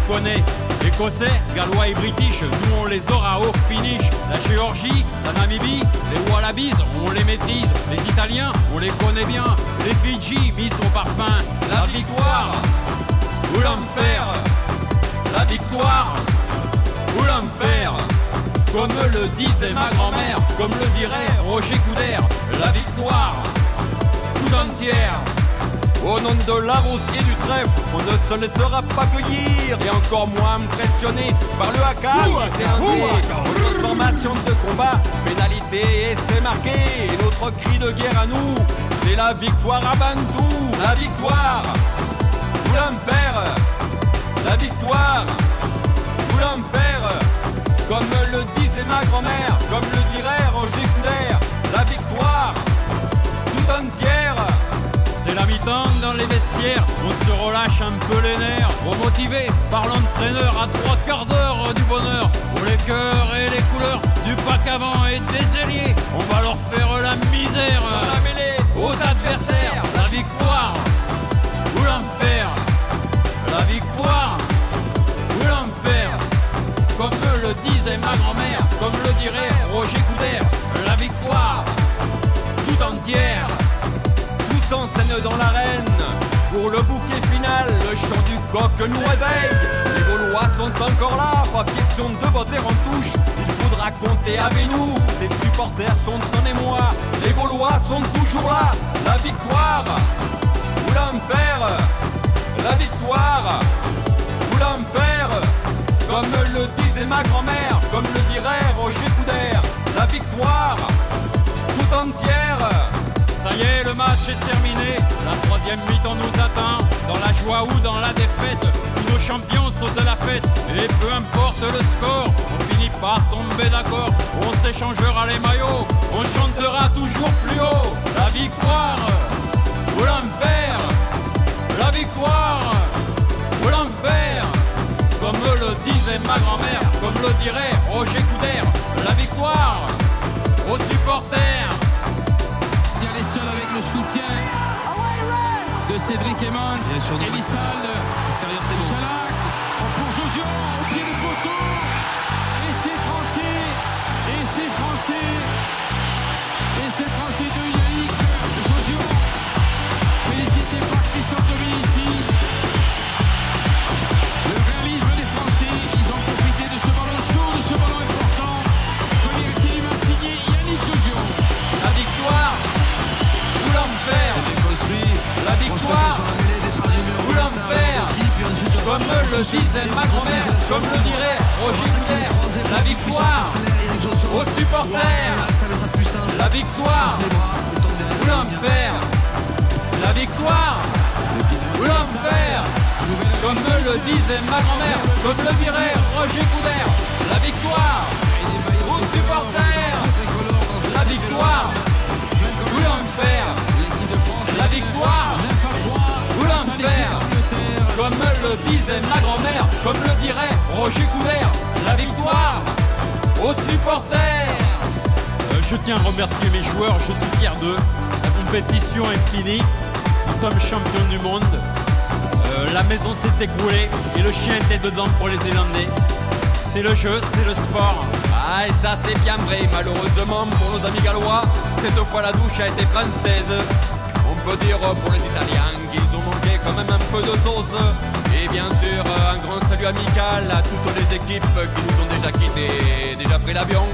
connaît. Écossais, Gallois et British, nous on les aura au finish. La Géorgie, la Namibie, les Wallabies, on les maîtrise. Les Italiens, on les connaît bien. Les Fidji, mis au parfum. La victoire ou l'enfer. La victoire ou l'enfer. Comme le disait ma grand-mère, comme le dirait Roger Coudert. La victoire tout entière. Au nom de la rose et du trèfle, on ne se laissera pas cueillir et encore moins impressionné par le haka qui s'est lancé. Transformation de combat, pénalité et c'est marqué. Et notre cri de guerre à nous, c'est la victoire avant tout. La victoire ou l'enfer. La victoire ou l'enfer. Comme le disait ma grand-mère, comme le dirait Roger Coudert. La victoire tout entière. C'est la mi-temps dans les vestiaires, on se relâche un peu les nerfs, remotivé par l'entraîneur à 3/4 d'heure du bonheur. Pour les cœurs et les couleurs du pack avant et des ailiers, on va leur faire la misère dans la mêlée aux adversaires. La victoire ou l'enfer. La victoire ou l'enfer. Comme le disait ma grand-mère, comme le dirait Roger Coudert. La victoire tout entière. En scène dans l'arène, pour le bouquet final, le chant du coq nous réveille. Les Gaulois sont encore là, pas question de voter en touche, il faudra compter avec nous. Les supporters sont en émoi, les Gaulois sont toujours là. La victoire ou l'enfer. La victoire ou l'enfer. Comme le disait ma grand-mère, comme le dirait Roger Coudert. La victoire tout entière. Ça y est, le match est terminé, la troisième mi-temps nous attend. Dans la joie ou dans la défaite, tous nos champions sont de la fête. Et peu importe le score, on finit par tomber d'accord. On s'échangera les maillots, on chantera toujours plus haut. La victoire ou l'enfer. La victoire ou l'enfer. Comme le disait ma grand-mère, comme le dirait Roger Coudert. La victoire aux supporters. Les seuls avec le soutien de Cédric Emmons, Elissalde, Chalac, pour Jojo, au pied du poteau, et c'est français, et c'est français, et c'est français de Yannick Jojo, félicité par Christophe Dominici. Le réalisme des Français, ils ont profité de ce ballon chaud, de ce ballon important, venir essayer de signer Yannick Jojo. La victoire ou l'enfer. La victoire ou l'enfer. Comme le disait ma grand-mère, comme le dirait Roger Coudert. La victoire aux supporters. La victoire ou l'enfer. La victoire ou l'enfer. Comme le disait ma grand-mère, comme le dirait Roger Coudert. La victoire aux supporters. La victoire ou l'enfer. La victoire ou l'enfer. Comme le disait ma grand-mère, comme le dirait Roger Coudert. La victoire aux supporters. Je tiens à remercier mes joueurs, je suis fier d'eux. La compétition est finie, nous sommes champions du monde. La maison s'est écroulée et le chien était dedans pour les Zélandais. C'est le jeu, c'est le sport. Ah, et ça c'est bien vrai, malheureusement pour nos amis gallois, cette fois la douche a été française. On peut dire pour les Italiens qu'ils ont manqué quand même un peu de sauce. Et bien sûr, un grand salut amical à toutes les équipes qui nous ont déjà quittés, déjà pris l'avion.